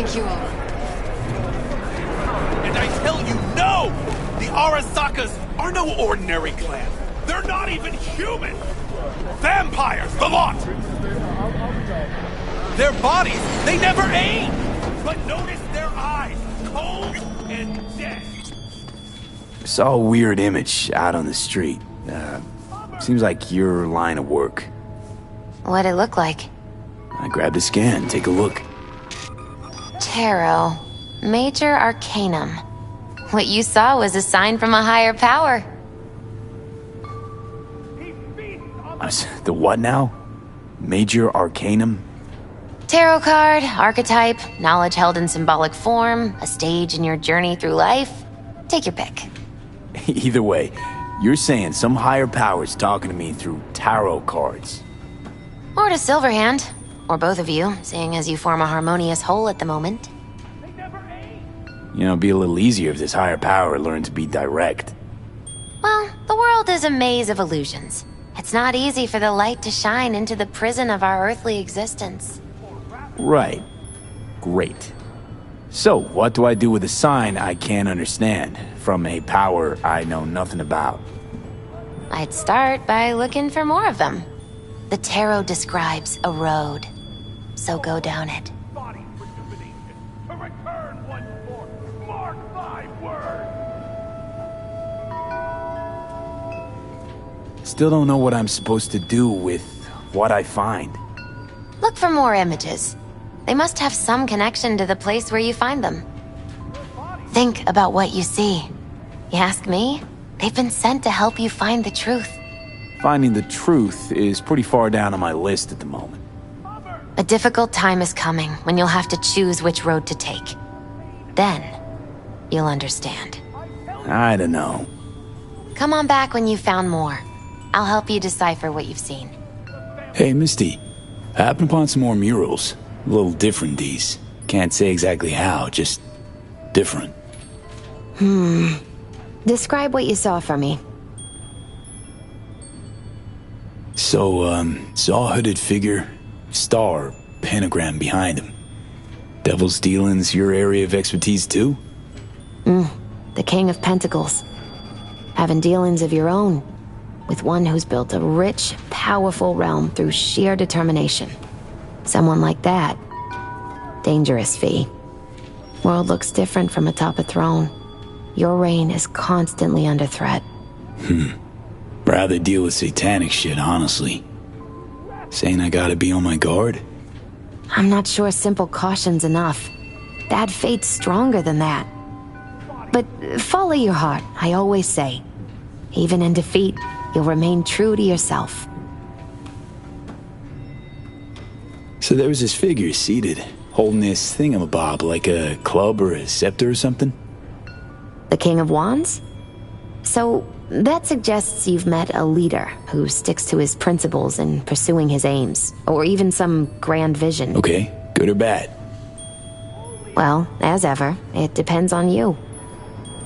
think you are. And I tell you, no! The Arasakas are no ordinary clan. They're not even human! Vampires, the lot! Their bodies, they never age! But notice their eyes, cold and dead. Saw a weird image out on the street. Seems like your line of work. What'd it look like? I grabbed a scan, take a look. Tarot. Major Arcanum. What you saw was a sign from a higher power. The what now? Major Arcanum? Tarot card, archetype, knowledge held in symbolic form, a stage in your journey through life. Take your pick. Either way, you're saying some higher power's talking to me through tarot cards. Or to Silverhand. Or both of you, seeing as you form a harmonious whole at the moment. You know, it'd be a little easier if this higher power learned to be direct. Well, the world is a maze of illusions. It's not easy for the light to shine into the prison of our earthly existence. Right. Great. So, what do I do with a sign I can't understand, from a power I know nothing about? I'd start by looking for more of them. The tarot describes a road, so go down it. Body rejuvenation. To return once more. Mark my word. Still don't know what I'm supposed to do with what I find. Look for more images. They must have some connection to the place where you find them. Think about what you see. You ask me? They've been sent to help you find the truth. Finding the truth is pretty far down on my list at the moment. A difficult time is coming when you'll have to choose which road to take. Then, you'll understand. I don't know. Come on back when you've found more. I'll help you decipher what you've seen. Hey, Misty. I happened upon some more murals. A little different, these. Can't say exactly how, just different. Describe what you saw for me. So, saw a hooded figure, star, pentagram behind him. Devil's dealings your area of expertise too? The King of Pentacles. Having dealings of your own, with one who's built a rich, powerful realm through sheer determination. Someone like that. Dangerous, V. World looks different from atop a throne. Your reign is constantly under threat. Rather deal with satanic shit, honestly. Saying I gotta be on my guard? I'm not sure simple caution's enough. Bad fate's stronger than that. But follow your heart, I always say. Even in defeat, you'll remain true to yourself. So there was this figure seated, holding this thingamabob like a club or a scepter or something? The King of Wands? So, that suggests you've met a leader who sticks to his principles in pursuing his aims, or even some grand vision. Okay, good or bad? Well, as ever, it depends on you.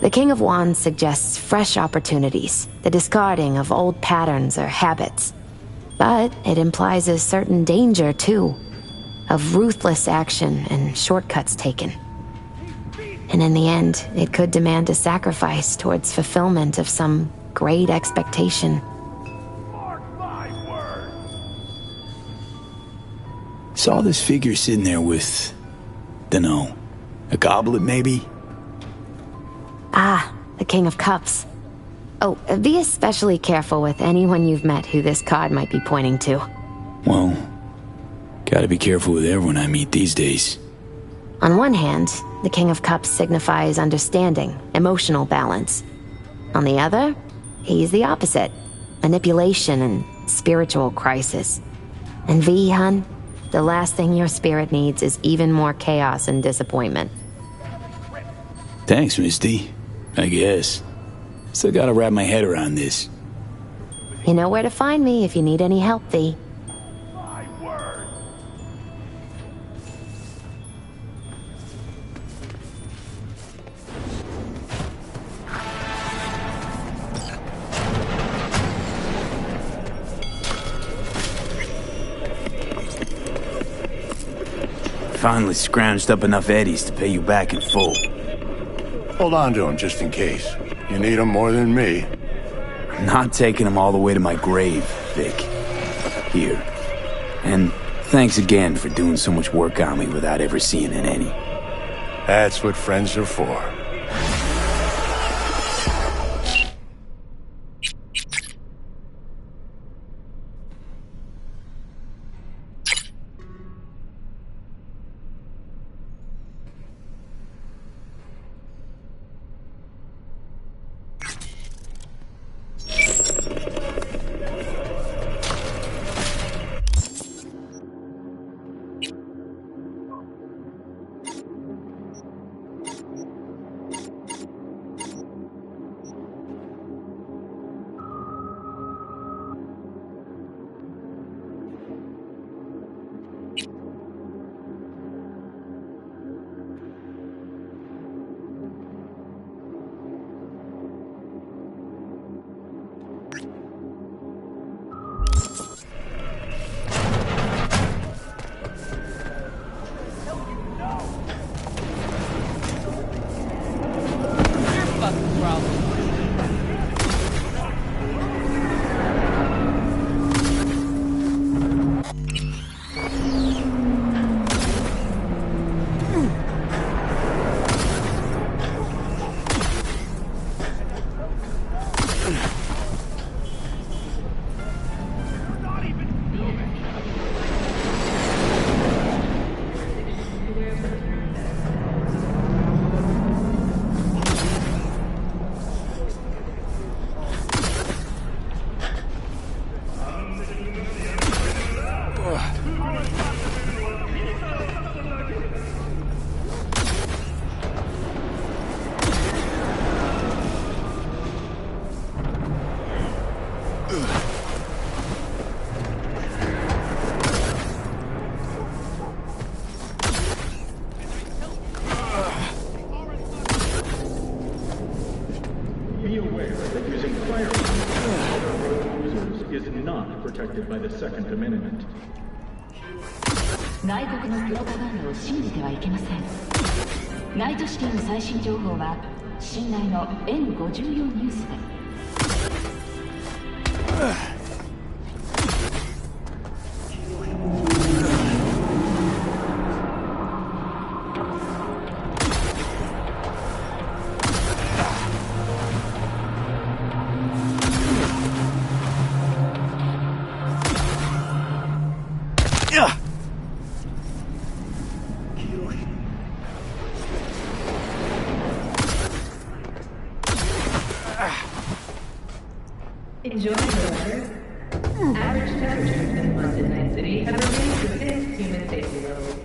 The King of Wands suggests fresh opportunities, the discarding of old patterns or habits. But it implies a certain danger, too, of ruthless action and shortcuts taken. And in the end, it could demand a sacrifice towards fulfillment of some great expectation. Mark my word. Saw this figure sitting there with, dunno, a goblet maybe? Ah, the King of Cups. Oh, be especially careful with anyone you've met who this card might be pointing to. Well, gotta be careful with everyone I meet these days. On one hand, the King of Cups signifies understanding, emotional balance. On the other, he's the opposite, manipulation and spiritual crisis. And V, hun, the last thing your spirit needs is even more chaos and disappointment. Thanks, Misty. I guess. Still gotta wrap my head around this. You know where to find me if you need any help, V. My word. Finally scrounged up enough eddies to pay you back in full. Hold on to them just in case. You need them more than me. I'm not taking them all the way to my grave, Vic. Here. And thanks again for doing so much work on me without ever seeing an any. That's what friends are for. Be aware that using firearms users is not protected by the Second Amendment. 外国のプロパガンダを信じてはいけません。ナイトシティの最新情報は信頼の N54 ニュースで。Enjoying the weather? Average temperatures in London Night City have remained within human safety levels.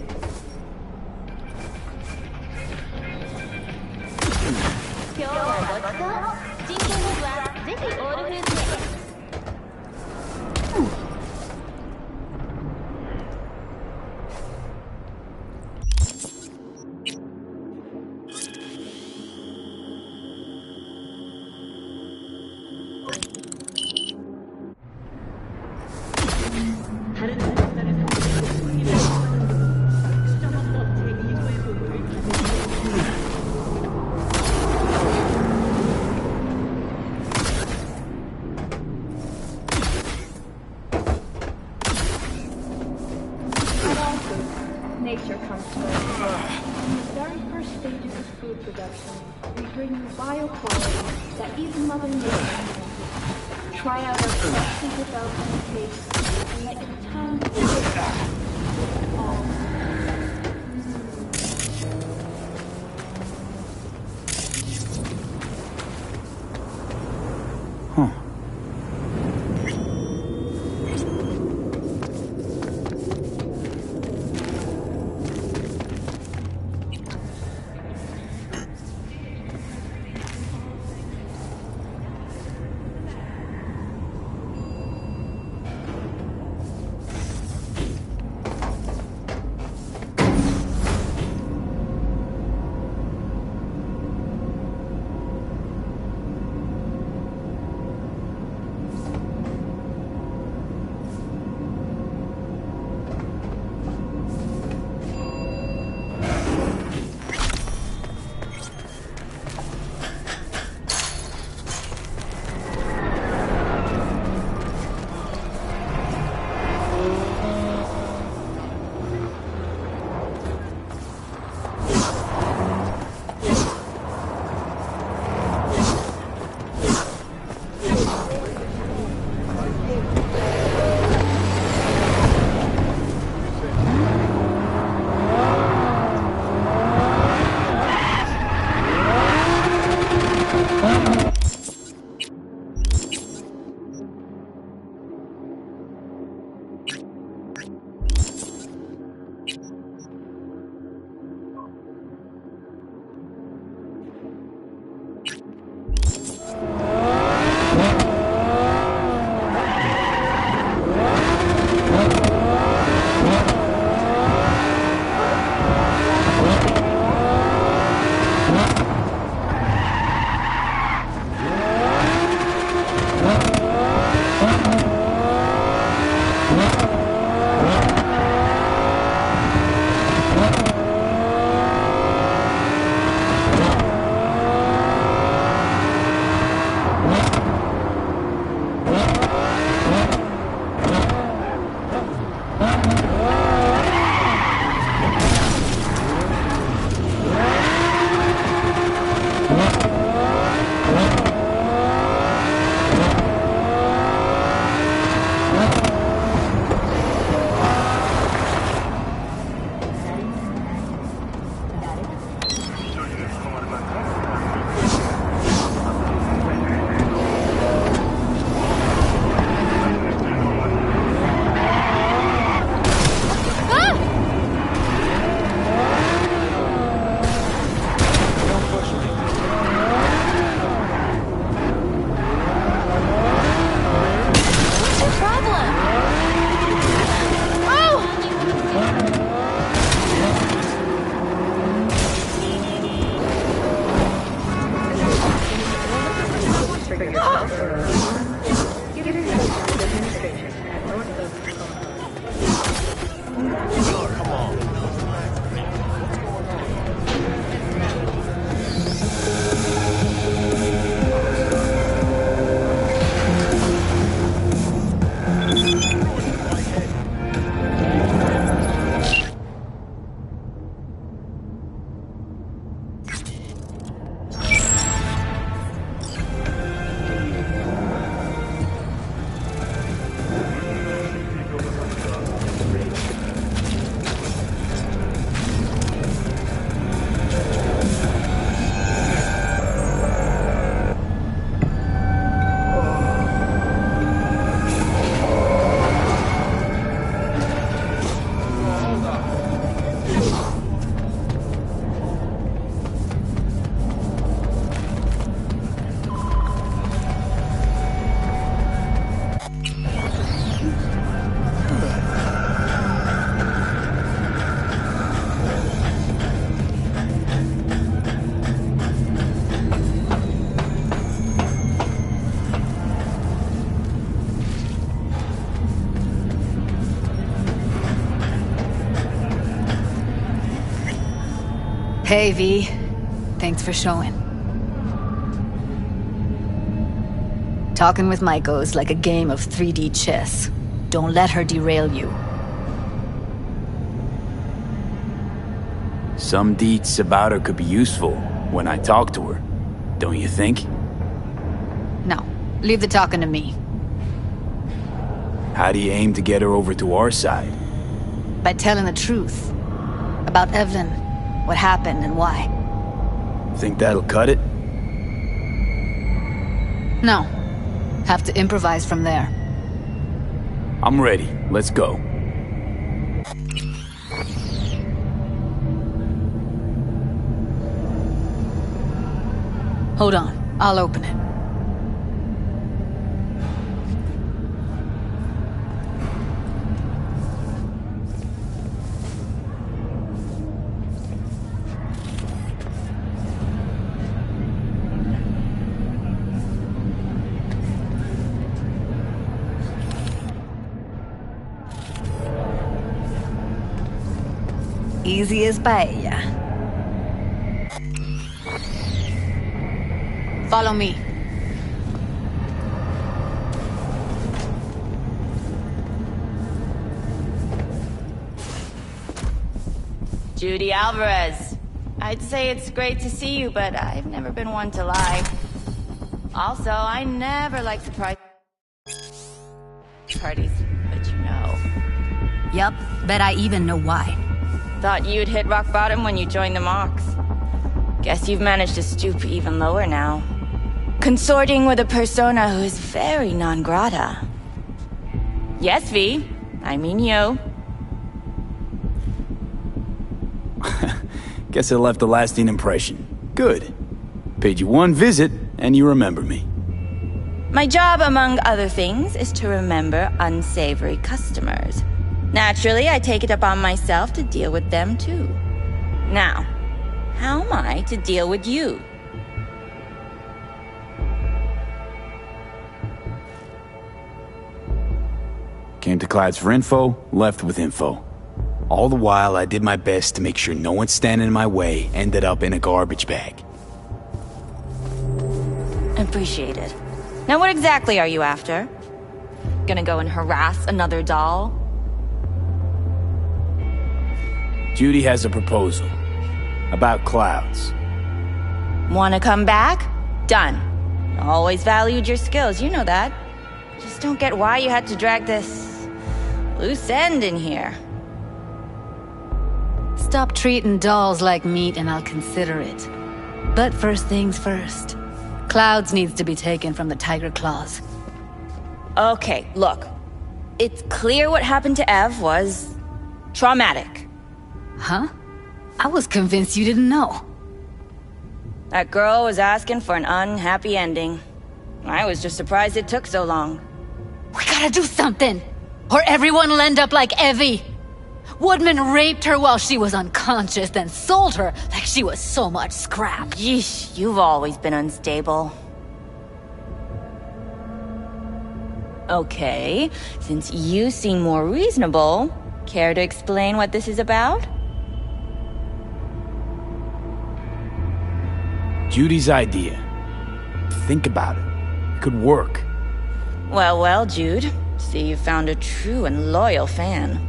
今日はごちそう。人権ホグはぜひオールフーズへ。Nature comes first. In the very first stages of food production, we bring you bioquality that even Mother Nature invented. Try out our freshly developed taste and let your tongue all. Huh. Hey, V. Thanks for showing. Talking with Maiko is like a game of 3D chess. Don't let her derail you. Some deets about her could be useful when I talk to her, don't you think? No, leave the talking to me. How do you aim to get her over to our side? By telling the truth. About Evelyn, what happened and why. Think that'll cut it? No. Have to improvise from there. I'm ready. Let's go. Hold on. I'll open it. Easy as paella. Follow me. Judy Alvarez. I'd say it's great to see you, but I've never been one to lie. Also, I never like surprise parties, but you know. Yup, bet I even know why. Thought you'd hit rock bottom when you joined the Mox. Guess you've managed to stoop even lower now. Consorting with a persona who is very non grata. Yes, V. I mean you. Guess I left a lasting impression. Good. Paid you one visit, and you remember me. My job, among other things, is to remember unsavory customers. Naturally, I take it upon myself to deal with them too. Now, how am I to deal with you? Came to Clyde's for info, left with info. All the while, I did my best to make sure no one standing in my way ended up in a garbage bag. Appreciate it. Now what exactly are you after? Gonna go and harass another doll? Judy has a proposal. About clouds. Wanna come back? Done. Always valued your skills, you know that. Just don't get why you had to drag this loose end in here. Stop treating dolls like meat and I'll consider it. But first things first. Clouds needs to be taken from the tiger claws. Okay, look. It's clear what happened to Ev was traumatic. Huh? I was convinced you didn't know. That girl was asking for an unhappy ending. I was just surprised it took so long. We gotta do something! Or everyone will end up like Evie! Woodman raped her while she was unconscious, then sold her like she was so much scrap. Yeesh, you've always been unstable. Okay, since you seem more reasonable, care to explain what this is about? Judy's idea. Think about it. It could work. Well, well, Jude. See, you found a true and loyal fan.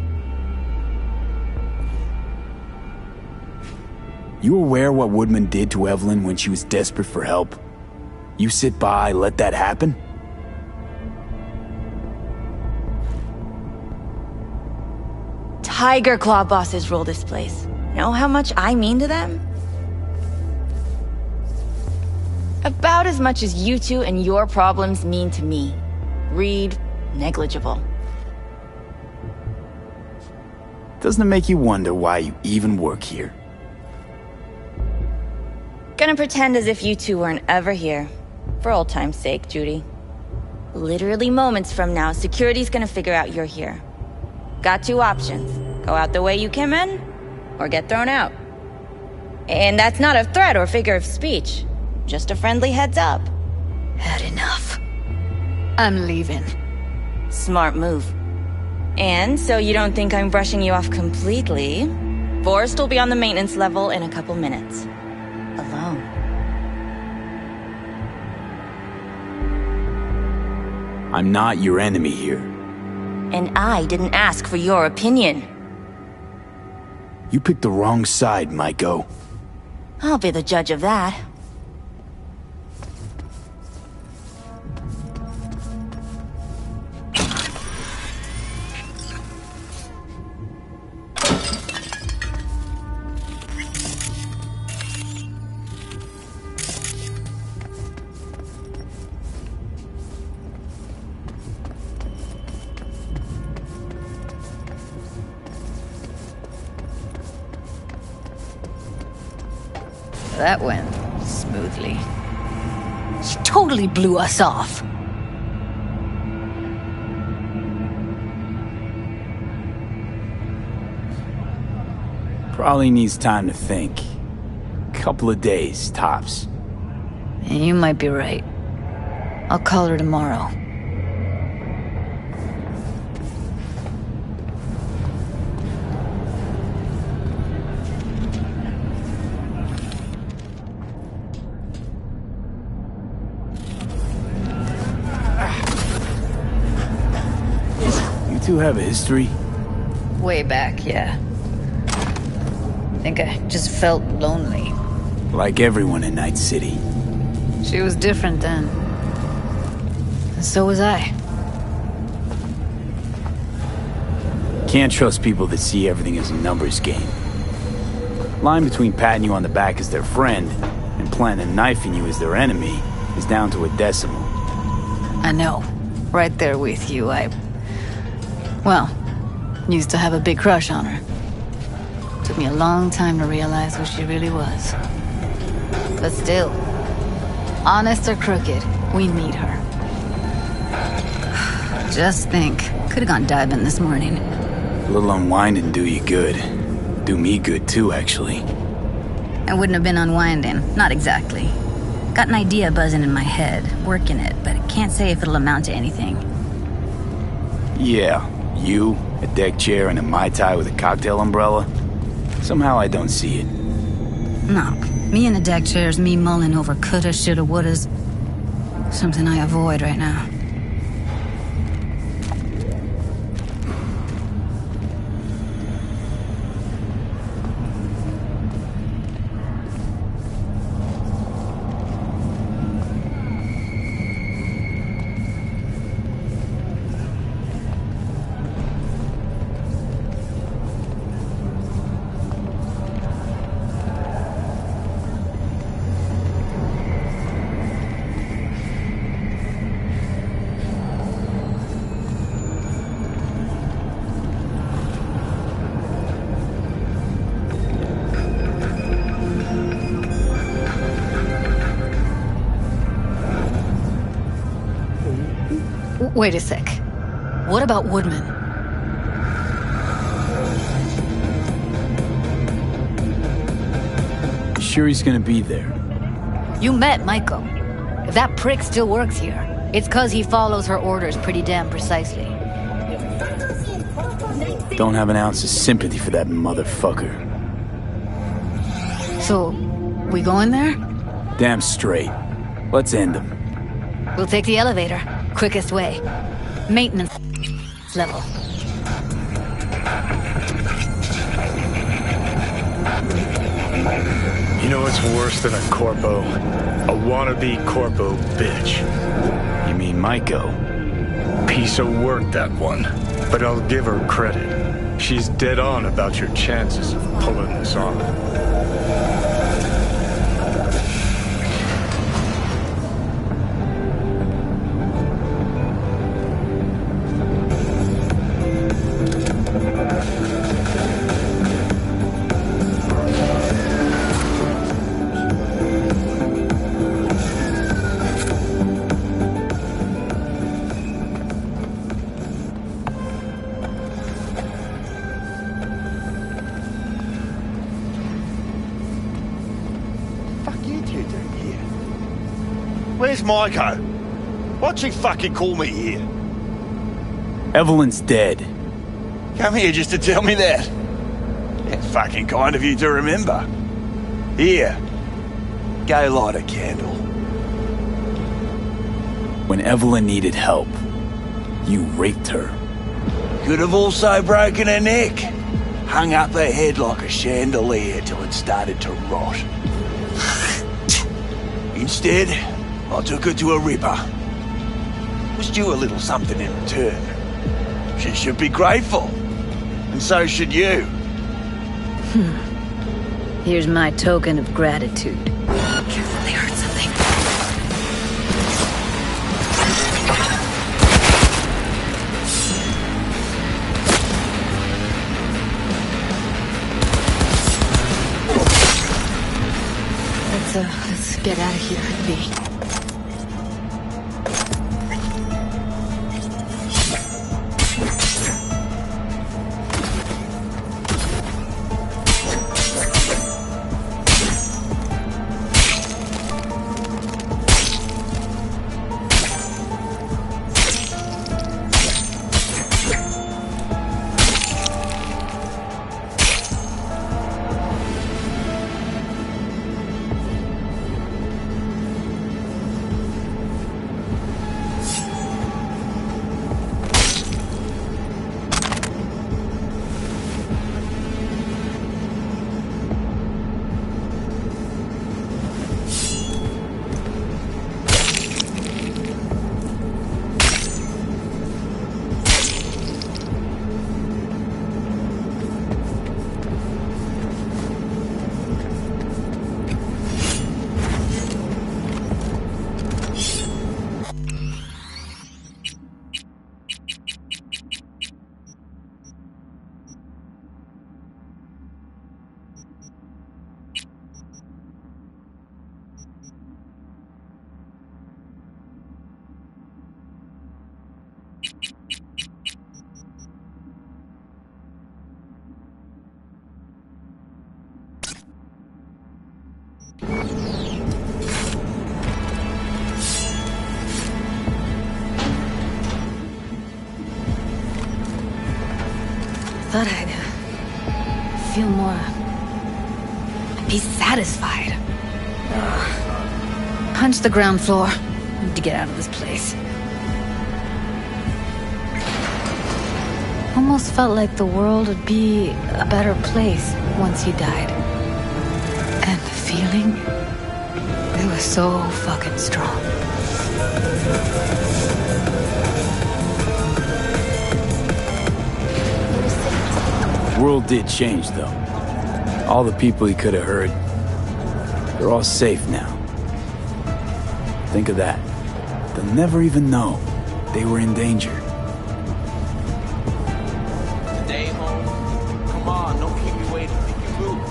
You aware what Woodman did to Evelyn when she was desperate for help? You sit by, let that happen? Tiger Claw bosses rule this place. Know how much I mean to them? About as much as you two and your problems mean to me. Read negligible. Doesn't it make you wonder why you even work here? Gonna pretend as if you two weren't ever here. For old time's sake, Judy. Literally moments from now, security's gonna figure out you're here. Got two options. Go out the way you came in, or get thrown out. And that's not a threat or figure of speech. Just a friendly heads up. Had enough. I'm leaving. Smart move. And so you don't think I'm brushing you off completely, Forrest will be on the maintenance level in a couple minutes. Alone. I'm not your enemy here. And I didn't ask for your opinion. You picked the wrong side, Maiko. I'll be the judge of that. That went smoothly. She totally blew us off. Probably needs time to think. Couple of days, tops. And you might be right. I'll call her tomorrow. You two have a history? Way back, yeah. I think I just felt lonely. Like everyone in Night City. She was different then. And so was I. Can't trust people that see everything as a numbers game. Line between patting you on the back as their friend and planning knifing you as their enemy is down to a decimal. I know. Right there with you, well, used to have a big crush on her. Took me a long time to realize who she really was. But still, honest or crooked, we need her. Just think, could have gone diving this morning. A little unwinding do you good. Do me good too, actually. I wouldn't have been unwinding, not exactly. Got an idea buzzing in my head, working it, but I can't say if it'll amount to anything. Yeah, you, a deck chair, and a Mai Tai with a cocktail umbrella? Somehow I don't see it. No, me in a deck chair's me mulling over coulda, shoulda, wouldas. Something I avoid right now. Wait a sec. What about Woodman? Sure he's gonna be there? You met Maiko. If that prick still works here, it's cause he follows her orders pretty damn precisely. Don't have an ounce of sympathy for that motherfucker. So, we going there? Damn straight. Let's end him. We'll take the elevator. Quickest way. Maintenance level. You know what's worse than a corpo? A wannabe corpo bitch. You mean Maiko? Piece of work, that one. But I'll give her credit. She's dead on about your chances of pulling this off. Where's Maiko? Why'd she fucking call me here? Evelyn's dead. Come here just to tell me that. Fucking kind of you to remember. Here, go light a candle. When Evelyn needed help, you raped her. Could have also broken her neck. Hung up her head like a chandelier till it started to rot. Instead, I took her to a ripper. Was due a little something in return. She should be grateful. And so should you. Here's my token of gratitude. Careful, they heard something. Let's get out of here, V. Thought I'd feel more... be satisfied. Punch the ground floor. Need to get out of this place. Almost felt like the world would be a better place once you died. And the feeling... it was so fucking strong. The world did change, though. All the people he could have heard, they're all safe now. Think of that. They'll never even know they were in danger. Stay home. Come on, don't keep me waiting. Make you move.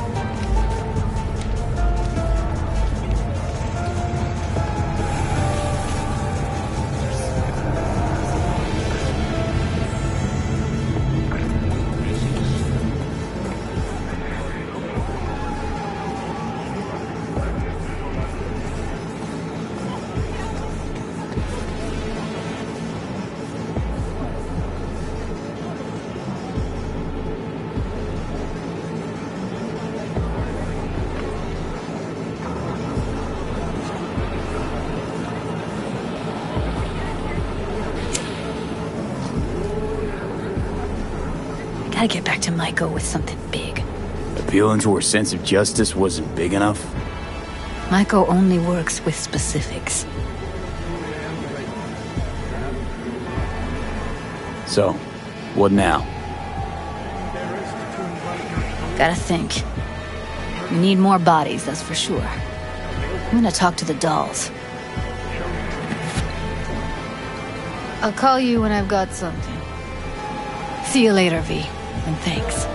Gotta get back to Maiko with something big. Appealing to her sense of justice wasn't big enough? Maiko only works with specifics. So, what now? Gotta think. We need more bodies, that's for sure. I'm gonna talk to the dolls. I'll call you when I've got something. See you later, V. And thanks.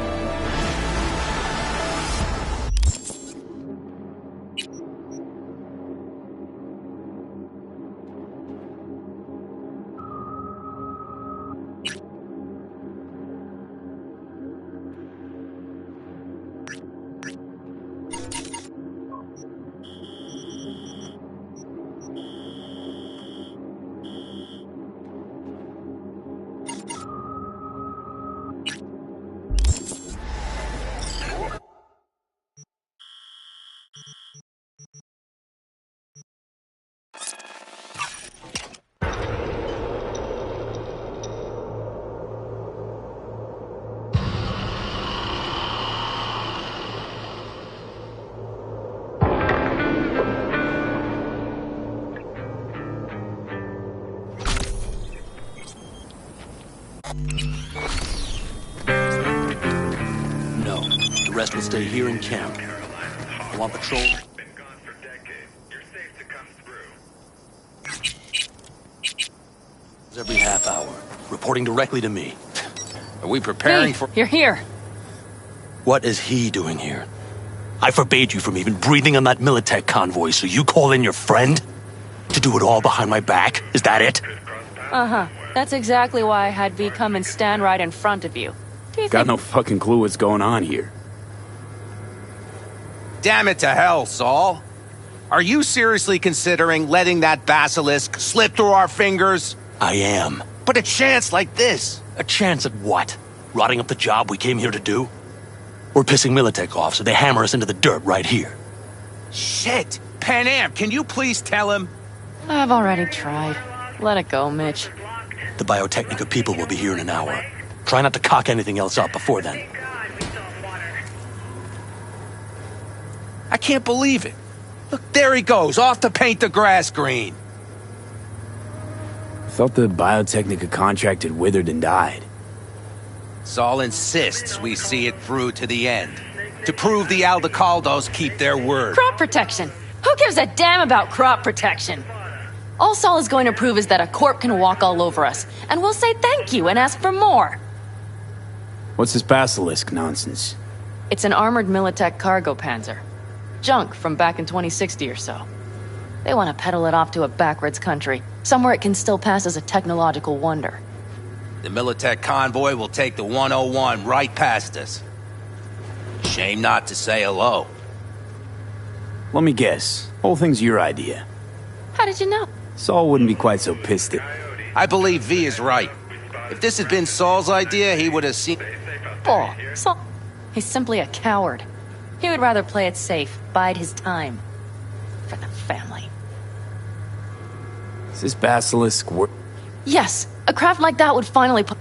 rest will stay here in camp. I want patrol. Every half hour, reporting directly to me. Are we preparing for... You're here. What is he doing here? I forbade you from even breathing on that Militech convoy, so you call in your friend? To do it all behind my back? Is that it? Uh-huh. That's exactly why I had V come and stand right in front of you. Got no fucking clue what's going on here. Damn it to hell, Saul. Are you seriously considering letting that basilisk slip through our fingers? I am. But a chance like this? A chance at what? Rotting up the job we came here to do? We're pissing Militech off so they hammer us into the dirt right here. Shit! Pan Am, can you please tell him? I've already tried. Let it go, Mitch. The Biotechnica people will be here in an hour. Try not to cock anything else up before then. I can't believe it. Look, there he goes, off to paint the grass green. Thought the Biotechnica contract had withered and died. Saul insists we see it through to the end. To prove the Aldecaldos keep their word. Crop protection! Who gives a damn about crop protection? All Saul is going to prove is that a corp can walk all over us, and we'll say thank you and ask for more. What's this basilisk nonsense? It's an armored Militech cargo panzer. Junk from back in 2060 or so. They want to peddle it off to a backwards country, somewhere it can still pass as a technological wonder. The Militech convoy will take the 101 right past us. Shame not to say hello. Let me guess. Whole thing's your idea. How did you know? Saul wouldn't be quite so pissed at... I believe V is right. If this had been Saul's idea, he would have seen... Bull. Saul... He's simply a coward. He would rather play it safe, bide his time. For the family. Is this basilisk work? Yes, a craft like that would finally put...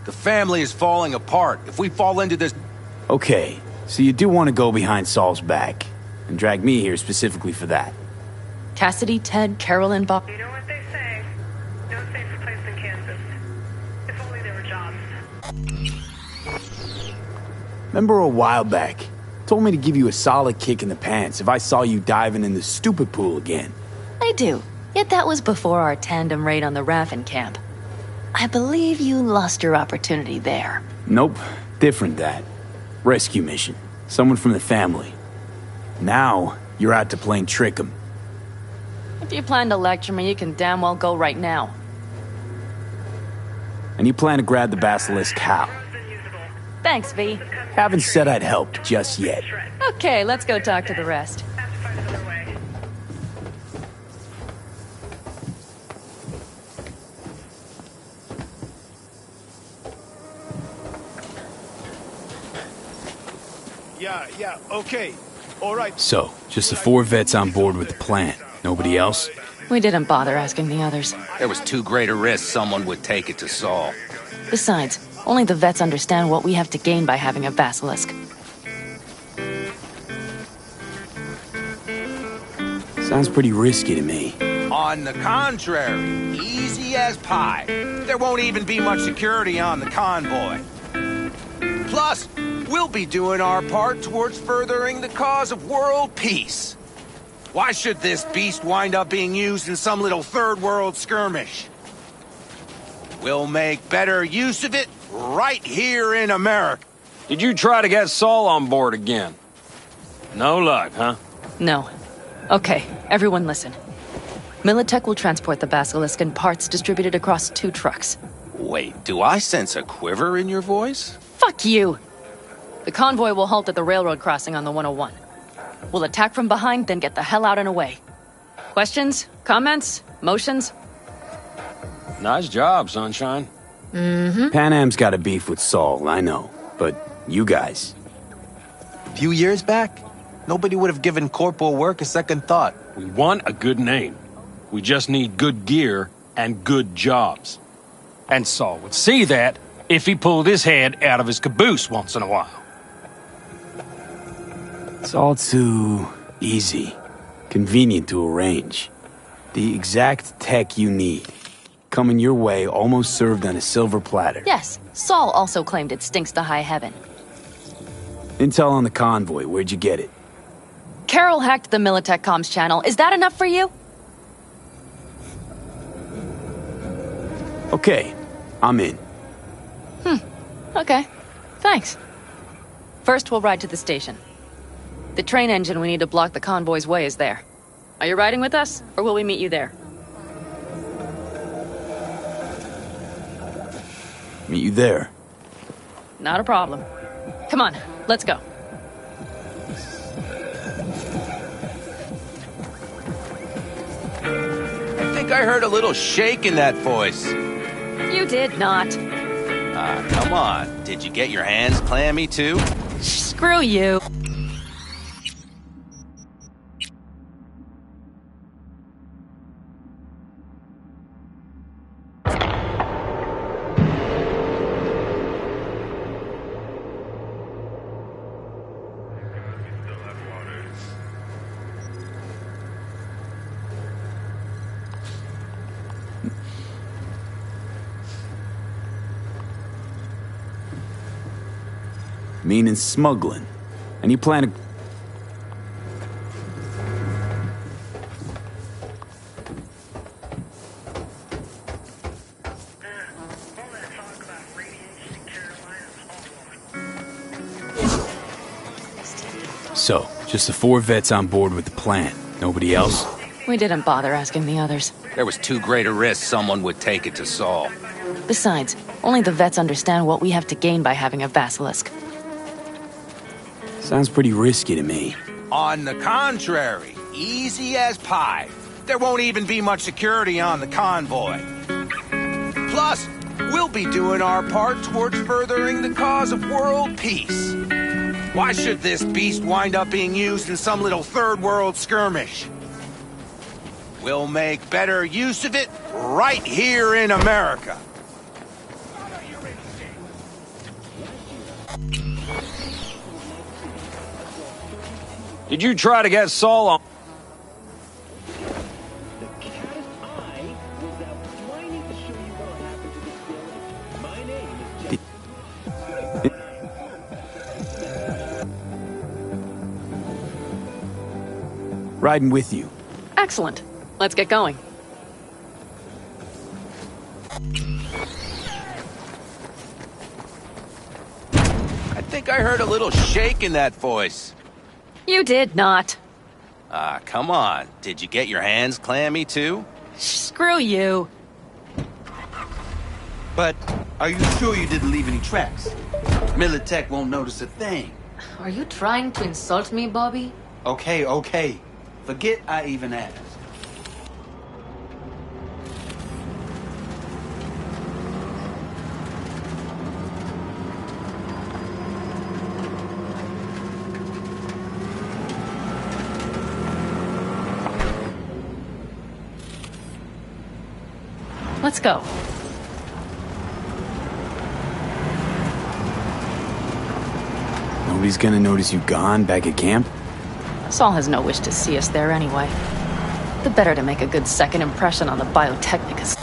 The family is falling apart. If we fall into this... Okay, so you do want to go behind Saul's back, and drag me here specifically for that. Cassidy, Ted, Carolyn, Bob... You know what they say. No safe place in Kansas. If only there were jobs. Remember a while back, told me to give you a solid kick in the pants if I saw you diving in the stupid pool again. I do. Yet that was before our tandem raid on the Raffin camp. I believe you lost your opportunity there. Nope. Different that. Rescue mission. Someone from the family. Now, you're out to plain trick 'em. If you plan to lecture me, you can damn well go right now. And you plan to grab the basilisk how? Thanks, V. Haven't said I'd help just yet. Okay, let's go talk to the rest. Yeah, okay. All right. So, just the 4 vets on board with the plan. Nobody else? We didn't bother asking the others. There was too great a risk someone would take it to Saul. Besides, only the vets understand what we have to gain by having a basilisk. Sounds pretty risky to me. On the contrary, easy as pie. There won't even be much security on the convoy. Plus, we'll be doing our part towards furthering the cause of world peace. Why should this beast wind up being used in some little third world skirmish? We'll make better use of it right here in America. Did you try to get Saul on board again? No luck, huh? No. Okay, everyone listen. Militech will transport the basilisk in parts distributed across 2 trucks. Wait, do I sense a quiver in your voice? Fuck you! The convoy will halt at the railroad crossing on the 101. We'll attack from behind, then get the hell out and away. Questions? Comments? Motions? Nice job, Sunshine. Mm-hmm. Pan Am's got a beef with Saul, I know. But you guys... A few years back, nobody would have given corporal work a second thought. We want a good name. We just need good gear and good jobs. And Saul would see that if he pulled his head out of his caboose once in a while. It's all too easy. Convenient to arrange. The exact tech you need. Coming your way, almost served on a silver platter. Yes, Saul also claimed it stinks to high heaven. Intel on the convoy, where'd you get it? Carol hacked the Militech comms channel. Is that enough for you? Okay, I'm in. Okay. Thanks. First, we'll ride to the station. The train engine we need to block the convoy's way is there. Are you riding with us, or will we meet you there? Meet you there. Not a problem. Come on, let's go. I think I heard a little shake in that voice. You did not. Come on. Did you get your hands clammy too? Screw you. Meaning smuggling. And you plan to... So, just the 4 vets on board with the plant. Nobody else? We didn't bother asking the others. There was too great a risk someone would take it to Saul. Besides, only the vets understand what we have to gain by having a basilisk. Sounds pretty risky to me. On the contrary, easy as pie. There won't even be much security on the convoy. Plus, we'll be doing our part towards furthering the cause of world peace. Why should this beast wind up being used in some little third world skirmish? We'll make better use of it right here in America. Did you try to get Saul on? Riding with you. Excellent. Let's get going. I think I heard a little shake in that voice. You did not. Come on. Did you get your hands clammy too? Screw you. But are you sure you didn't leave any tracks? Militech won't notice a thing. Are you trying to insult me, Bobby? Okay. Forget I even asked. Let's go. Nobody's gonna notice you gone back at camp? Saul has no wish to see us there anyway. The better to make a good second impression on the Biotechnicus.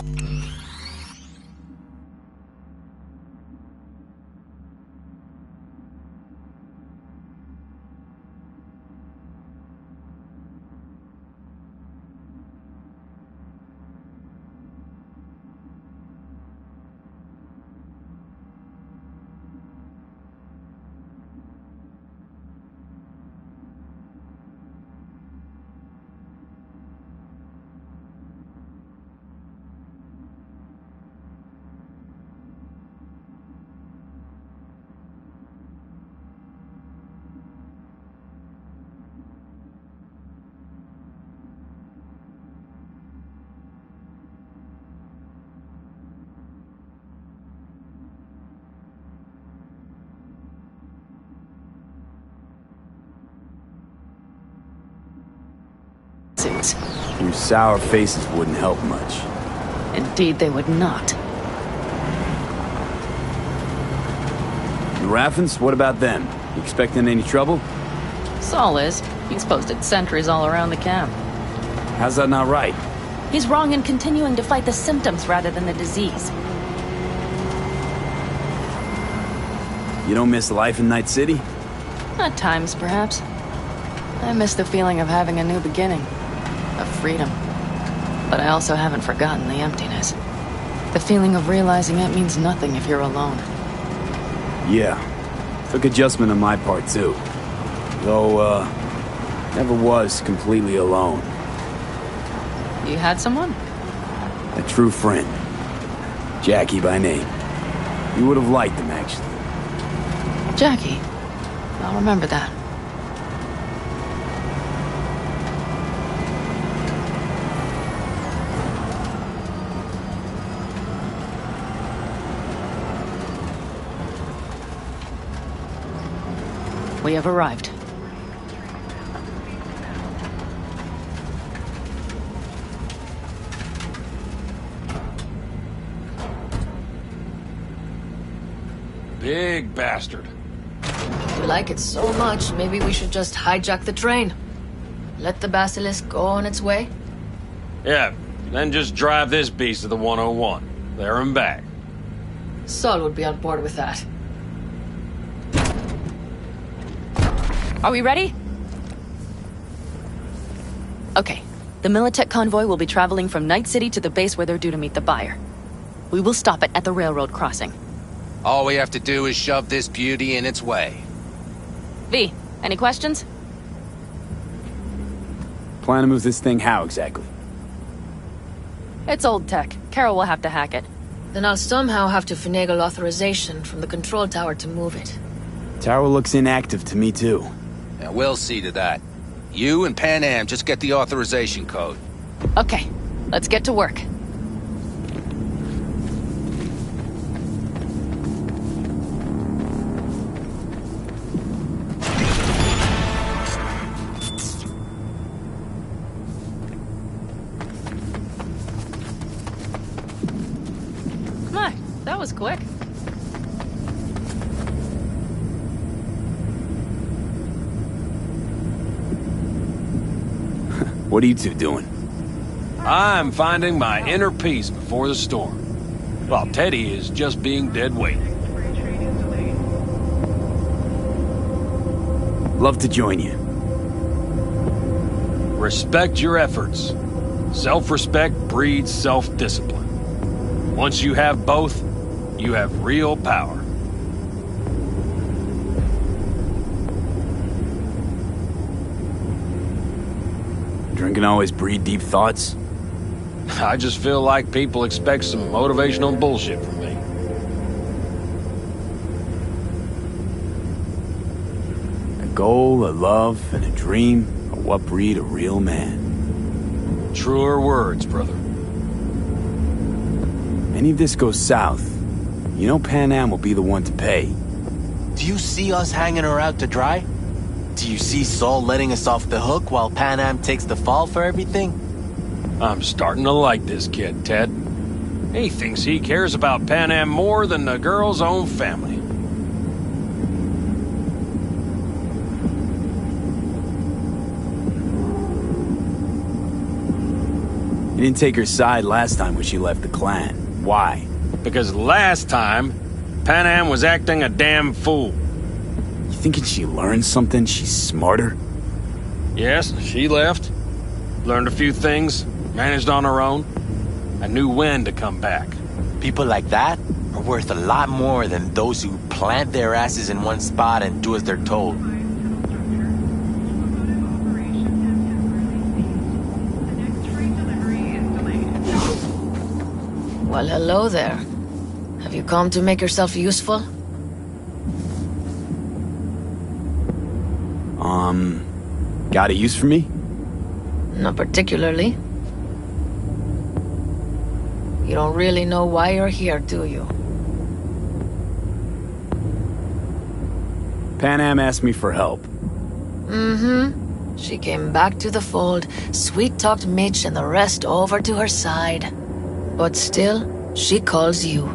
Your sour faces wouldn't help much. Indeed, they would not. The Raffens, what about them? You expecting any trouble? Saul is. He's posted sentries all around the camp. How's that not right? He's wrong in continuing to fight the symptoms rather than the disease. You don't miss life in Night City? At times, perhaps. I miss the feeling of having a new beginning. Of freedom. But I also haven't forgotten the emptiness. The feeling of realizing it means nothing if you're alone. Yeah. Took adjustment on my part, too. Though, never was completely alone. You had someone? A true friend. Jackie by name. You would have liked him, actually. Jackie. I'll remember that. We have arrived. Big bastard. You like it so much, maybe we should just hijack the train. Let the basilisk go on its way? Yeah, then just drive this beast to the 101. There and back. Saul would be on board with that. Are we ready? Okay. The Militech convoy will be traveling from Night City to the base where they're due to meet the buyer. We will stop it at the railroad crossing. All we have to do is shove this beauty in its way. V, any questions? Plan to move this thing how exactly? It's old tech. Carol will have to hack it. Then I'll somehow have to finagle authorization from the control tower to move it. Tower looks inactive to me, too. Yeah, we'll see to that. You and Pan Am just get the authorization code. Okay, let's get to work. Come on, that was quick. What are you two doing? I'm finding my inner peace before the storm. While Teddy is just being dead weight. Love to join you. Respect your efforts. Self-respect breeds self-discipline. Once you have both, you have real power. Drinking always breed deep thoughts? I just feel like people expect some motivational bullshit from me. A goal, a love, and a dream are what breed a real man. Truer words, brother. Any of this goes south, you know Pan Am will be the one to pay. Do you see us hanging her out to dry? Do you see Saul letting us off the hook while Pan Am takes the fall for everything? I'm starting to like this kid, Ted. He thinks he cares about Pan Am more than the girl's own family. You didn't take her side last time when she left the clan. Why? Because last time, Pan Am was acting a damn fool. You thinking she learned something? She's smarter? Yes, she left. Learned a few things. Managed on her own. I knew when to come back. People like that are worth a lot more than those who plant their asses in one spot and do as they're told. Well, hello there. Have you come to make yourself useful? Got a use for me? Not particularly. You don't really know why you're here, do you? Pan Am asked me for help. Mm-hmm. She came back to the fold, sweet-talked Mitch and the rest over to her side. But still, she calls you.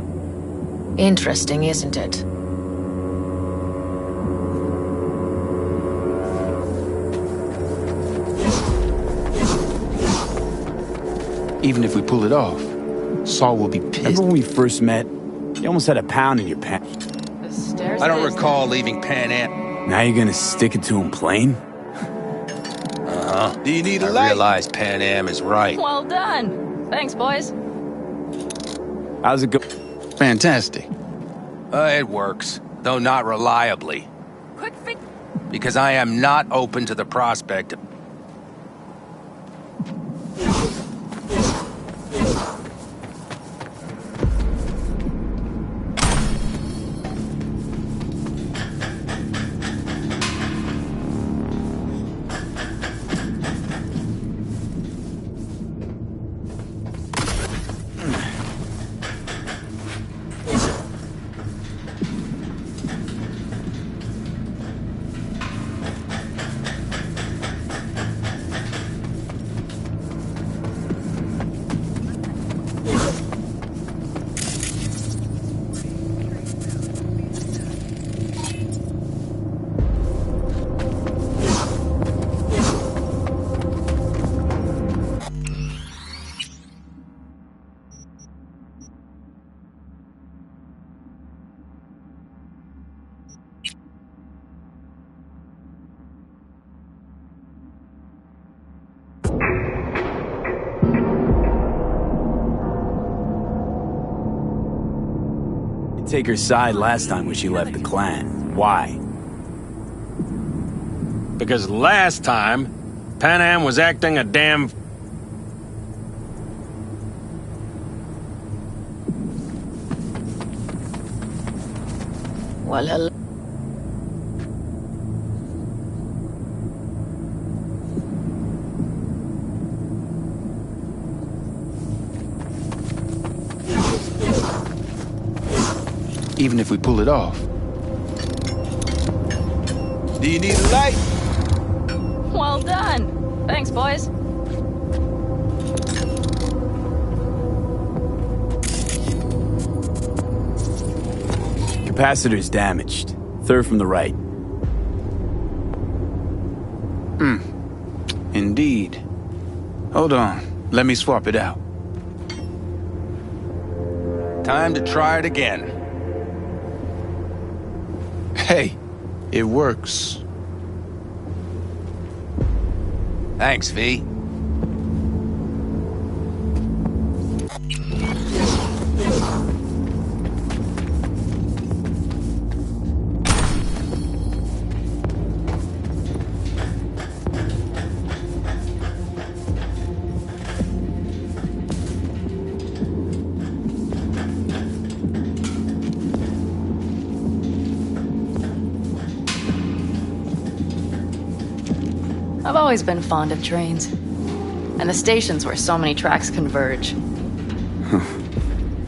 Interesting, isn't it? Even if we pull it off, Saul will be pissed. Remember when we first met? You almost had a pound in your pants. The stairs. I don't recall leaving Pan Am. Now you're gonna stick it to him plain? Uh-huh. Do you need a I light? realize Pan Am is right. Well done. Thanks, boys. How's it go? Fantastic. It works, though not reliably. Quick fix. Because I am not open to the prospect of... Take her side last time when she left the clan. Why? Because last time, Pan Am was acting a damn... Well, hello. Even if we pull it off. Do you need a light? Well done. Thanks, boys. Capacitor's damaged. Third from the right. Indeed. Hold on. Let me swap it out. Time to try it again. Hey, it works. Thanks, V. I've always been fond of trains. And the stations where so many tracks converge.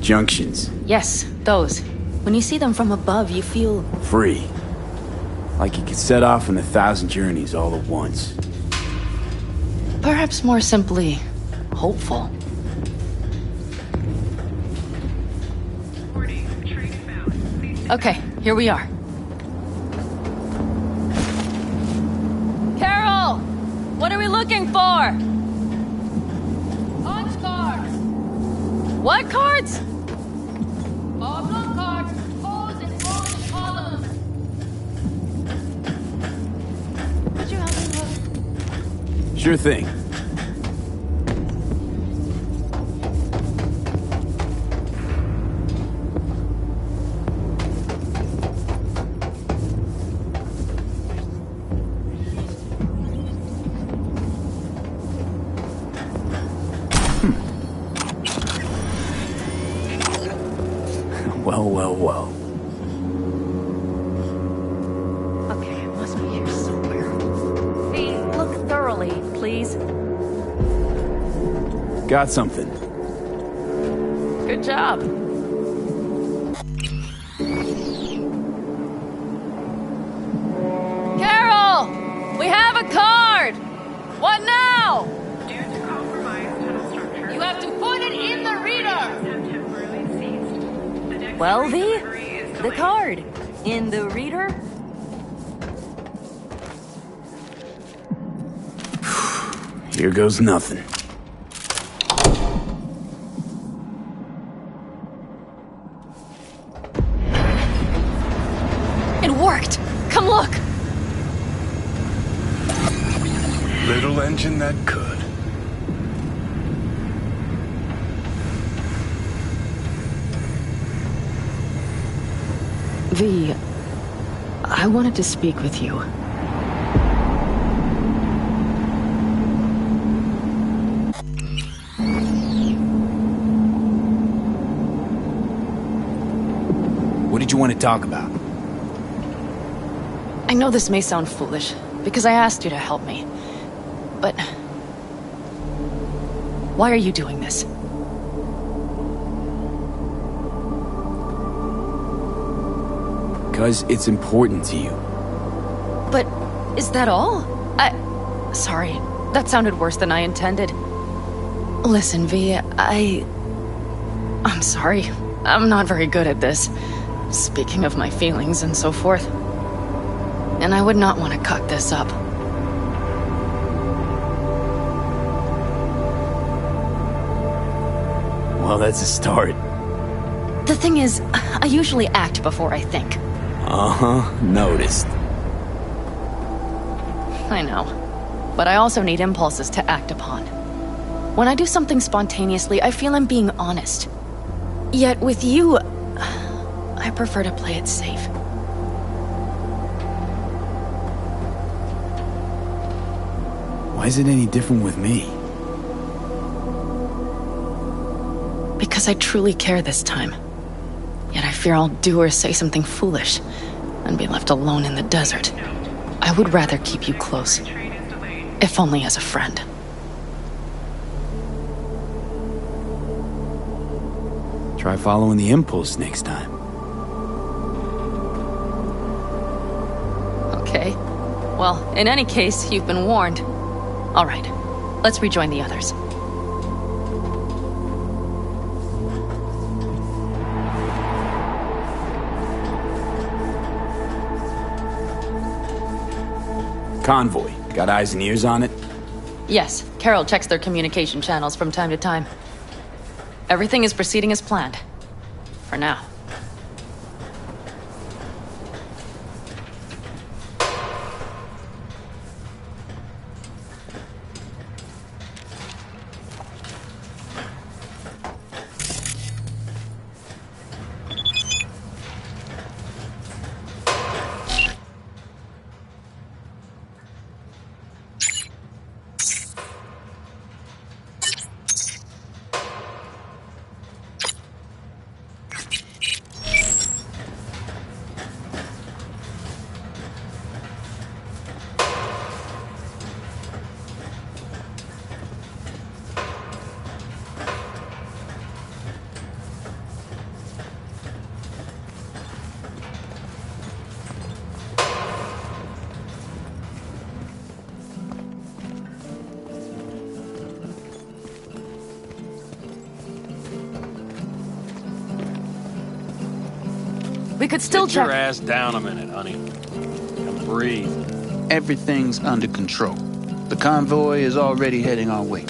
Junctions. Yes, those. When you see them from above, you feel... Free. Like you could set off on 1,000 journeys all at once. perhaps more simply, hopeful. Okay, here we are. Carol! What are we looking for? Odds cards. What cards? Oblong cards. Holes in orange columns. Could you help me look? Sure thing. Well. Okay, it must be here somewhere. Hey, look thoroughly, please. Got something. Good job. Carol! We have a card! What now? Due to compromised tunnel structure, You have to put it in the reader! have temporarily ceased. The next Well, V, delivery is the delayed. card. In the reader? Here goes nothing. It worked! Come look! Little engine that could. V, I wanted to speak with you. What did you want to talk about? I know this may sound foolish, because I asked you to help me. But... why are you doing this? Because it's important to you. But is that all? Sorry, that sounded worse than I intended. Listen, V, I'm sorry. I'm not very good at this. Speaking of my feelings and so forth. And I would not want to cut this up. Well, that's a start. The thing is, I usually act before I think. Uh-huh, noticed. I know. But I also need impulses to act upon. When I do something spontaneously, I feel I'm being honest. Yet with you, I prefer to play it safe. Why is it any different with me? Because I truly care this time. Yet I fear I'll do or say something foolish and be left alone in the desert. I would rather keep you close, if only as a friend. Try following the impulse next time. Okay. Well, in any case, you've been warned. All right, let's rejoin the others. Convoy. Got eyes and ears on it? Yes, Carol checks their communication channels from time to time. Everything is proceeding as planned. For now. We could still Sit check. your ass down a minute, honey. And breathe. Everything's under control. The convoy is already heading our way.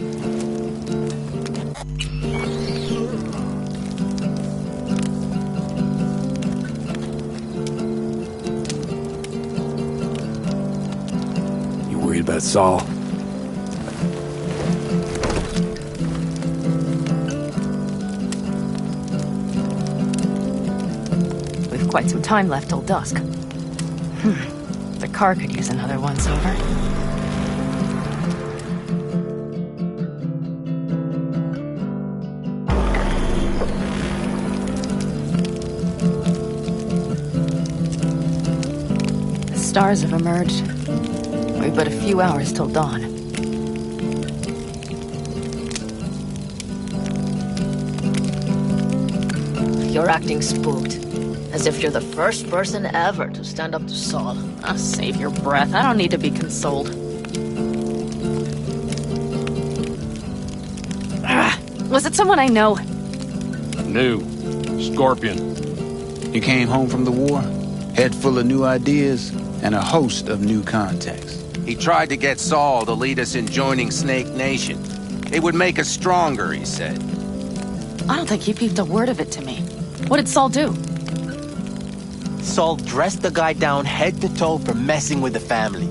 You worried about Saul? Quite some time left till dusk. The car could use another once-over. The stars have emerged. We've but a few hours till dawn. You're acting spooked. As if you're the first person ever to stand up to Saul. Oh, save your breath. I don't need to be consoled. Was it someone I know? New. Scorpion. He came home from the war, head full of new ideas, and a host of new contacts. He tried to get Saul to lead us in joining Snake Nation. It would make us stronger, he said. I don't think he peeped a word of it to me. What did Saul do? Saul dressed the guy down head to toe for messing with the family.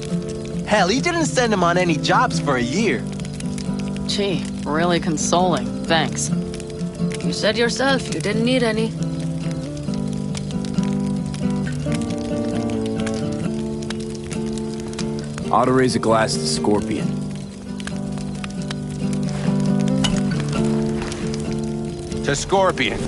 Hell, he didn't send him on any jobs for a year. Gee, really consoling. Thanks. You said yourself you didn't need any. Ought to raise a glass to Scorpion. To Scorpion.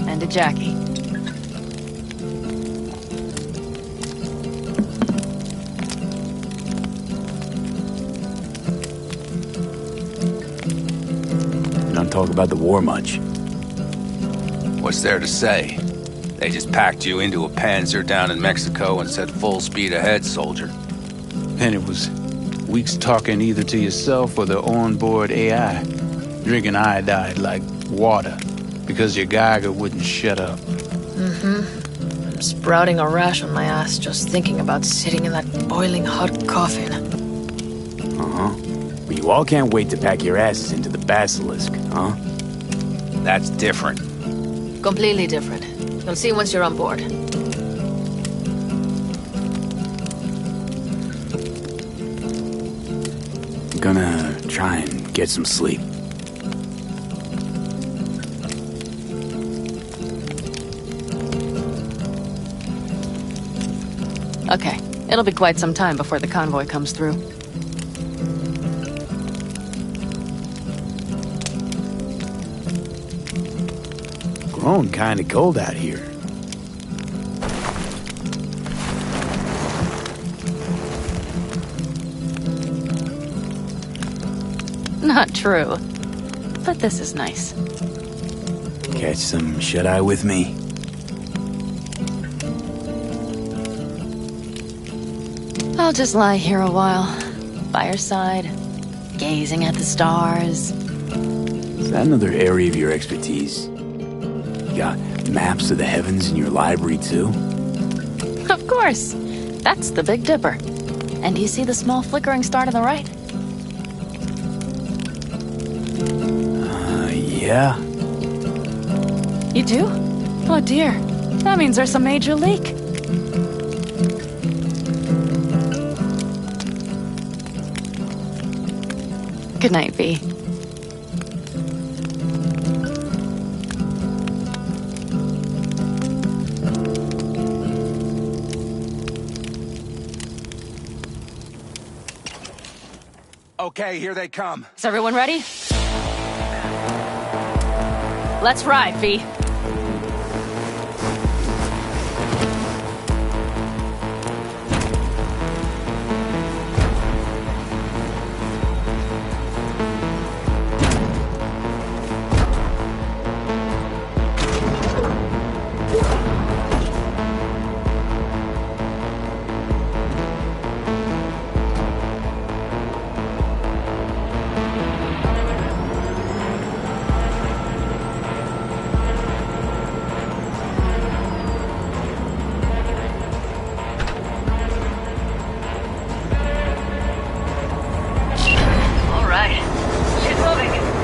And to Jackie. Don't talk about the war much. What's there to say? They just packed you into a Panzer down in Mexico and said full speed ahead, soldier. And it was weeks talking either to yourself or the onboard AI, drinking iodide like water, because your Geiger wouldn't shut up. Mm-hmm. I'm sprouting a rash on my ass just thinking about sitting in that boiling hot coffin. Uh-huh. But you all can't wait to pack your asses into the Basilisk, huh? That's different. Completely different. You'll see once you're on board. I'm gonna try and get some sleep. Okay, it'll be quite some time before the convoy comes through. Grown kinda cold out here. Not true. But this is nice. Catch some shut-eye with me? I'll just lie here a while, by your side, gazing at the stars. Is that another area of your expertise? You got maps of the heavens in your library, too? Of course. That's the Big Dipper. And do you see the small flickering star to the right? Yeah. You do? Oh dear. That means there's a major leak. Good night, V. Okay, here they come. Is everyone ready? Let's ride, V.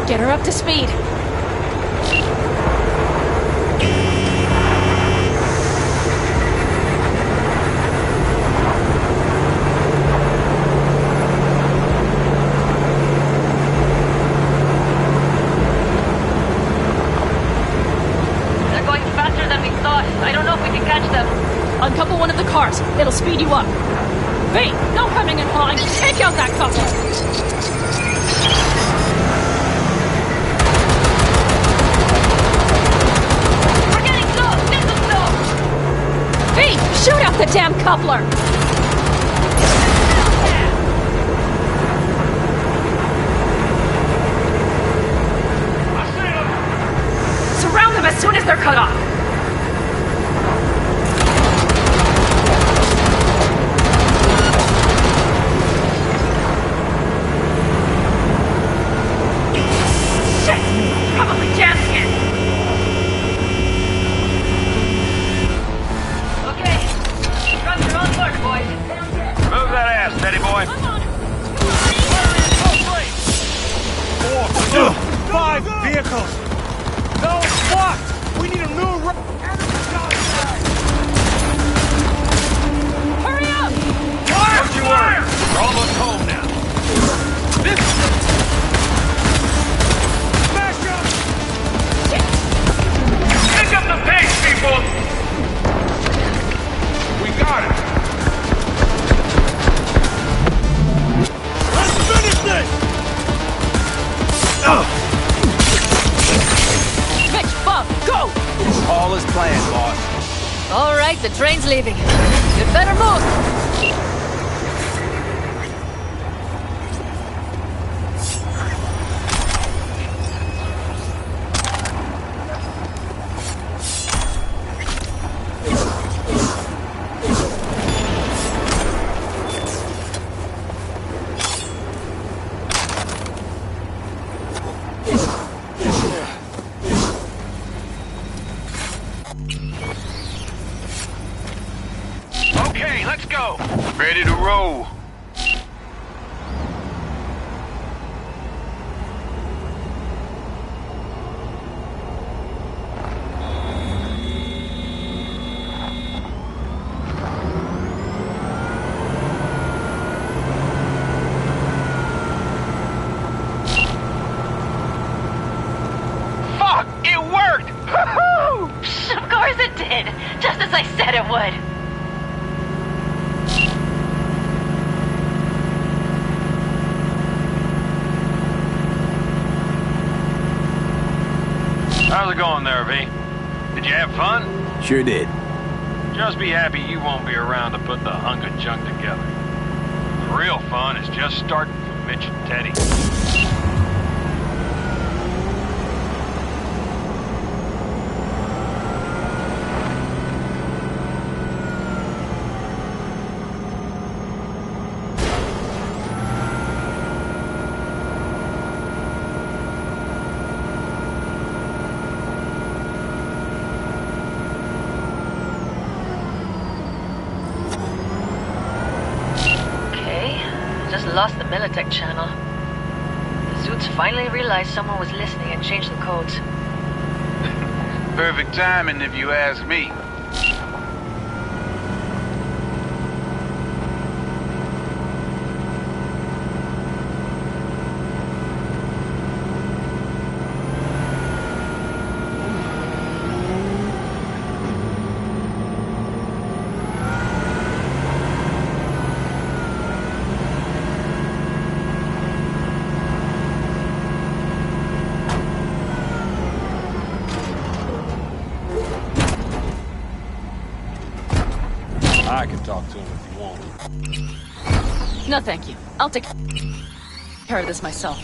Get her up to speed. They're going faster than we thought. I don't know if we can catch them. Uncouple one of the cars. It'll speed you up. V, no coming and hauling. Take out that couple. Shoot out the damn coupler! Surround them as soon as they're cut off! Shit! Probably jammed again! Move that ass, steady boy. 5 vehicles! No, blocked! We need a new route! Hurry up! Don't you worry. We're almost home now. This... Smash up! Pick up the pace, people! We got it. Let's finish this! Mitch, Bob, go! All is planned, boss. All right, the train's leaving. You'd better move. Okay, let's go. Ready to roll. Fuck! It worked! Woohoo! Of course it did. Just as I said it would. How's it going there, V? Did you have fun? Sure did. Just be happy you won't be around to put the hunk of junk together. The real fun is just starting for Mitch and Teddy. Just lost the Militech channel. The Zoots finally realized someone was listening and changed the codes. Perfect timing if you ask me. I can talk to him if you want. No, thank you. I'll take care of this myself.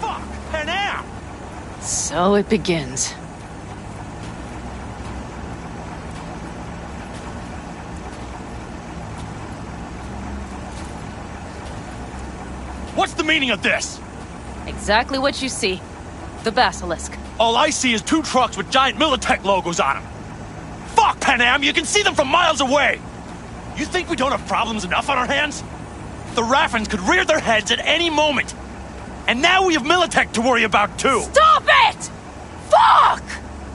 Fuck! An app! So it begins. What's the meaning of this? Exactly what you see. The Basilisk. All I see is 2 trucks with giant Militech logos on them. Fuck, Pan Am! You can see them from miles away! You think we don't have problems enough on our hands? The Raffens could rear their heads at any moment. And now we have Militech to worry about, too! Stop it! Fuck!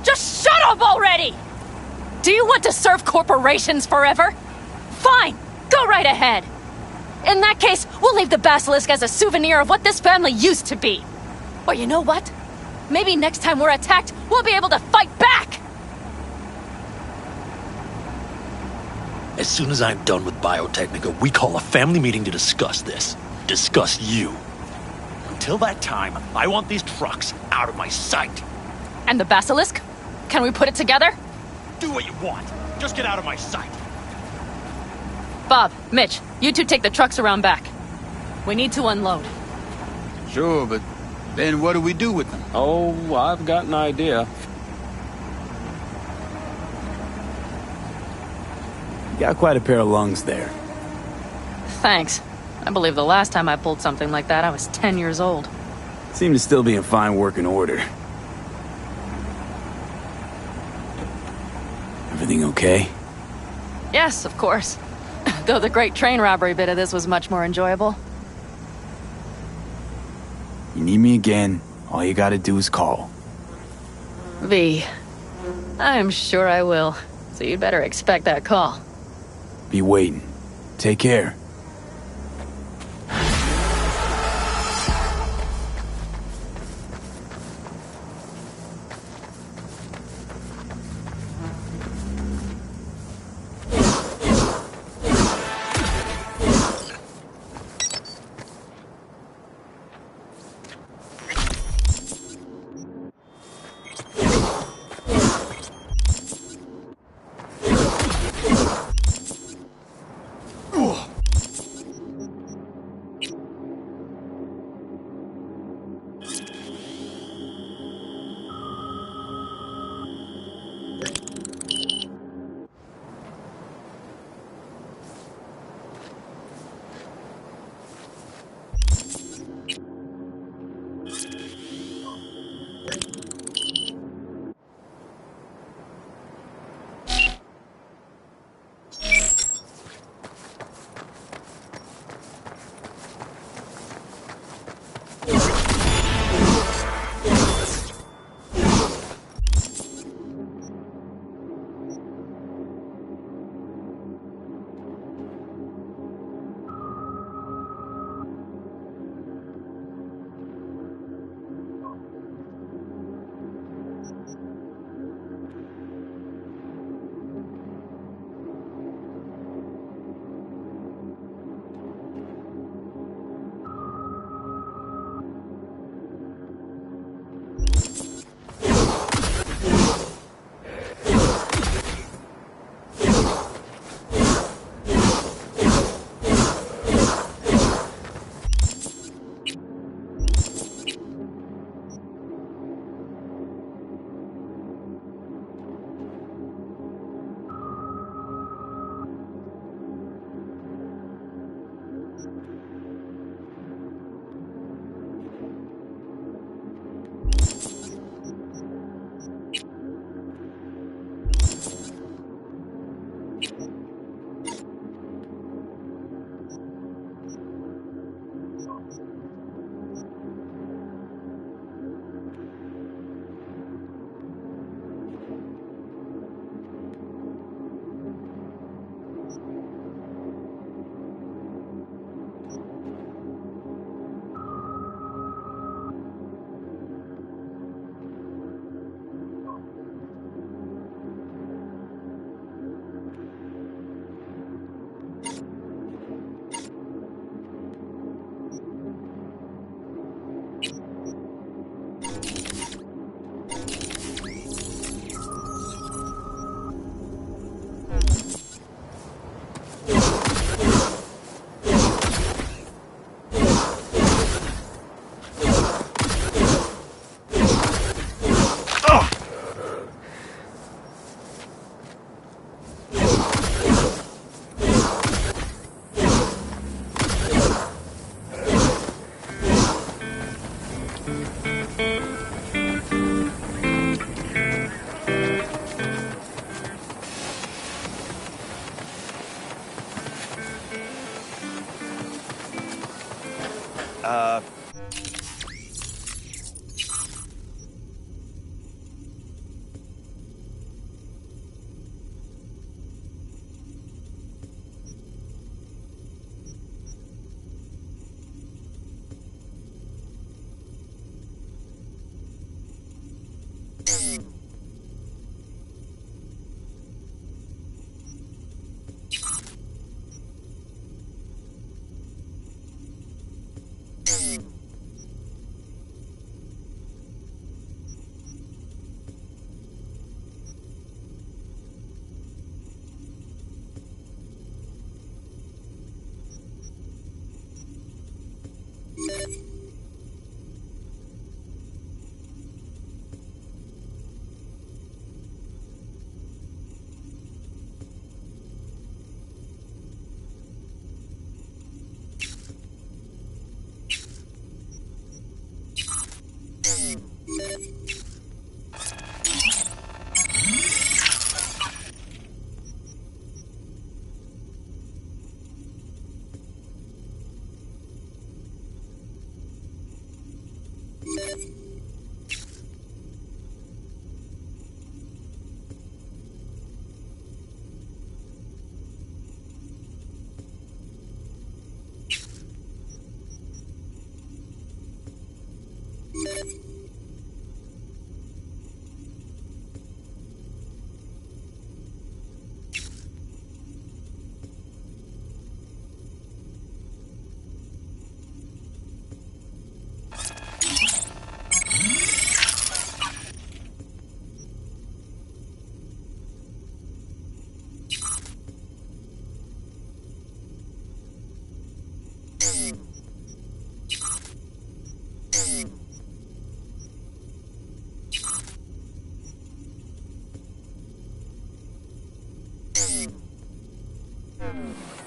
Just shut up already! Do you want to serve corporations forever? Fine, go right ahead. In that case, we'll leave the Basilisk as a souvenir of what this family used to be. Or you know what? Maybe next time we're attacked, we'll be able to fight back! As soon as I'm done with Biotechnica, we call a family meeting to discuss this. Discuss you. Until that time, I want these trucks out of my sight. And the Basilisk? Can we put it together? Do what you want. Just get out of my sight. Bob, Mitch, you two take the trucks around back. We need to unload. Sure, but then what do we do with them? Oh, I've got an idea. You got quite a pair of lungs there. Thanks. I believe the last time I pulled something like that, I was 10 years old. Seem to still be in fine working order. Everything okay? Yes, of course. Though the great train robbery bit of this was much more enjoyable. You need me again, all you gotta do is call. V. I'm sure I will. So you'd better expect that call. Be waiting. Take care.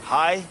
Hi.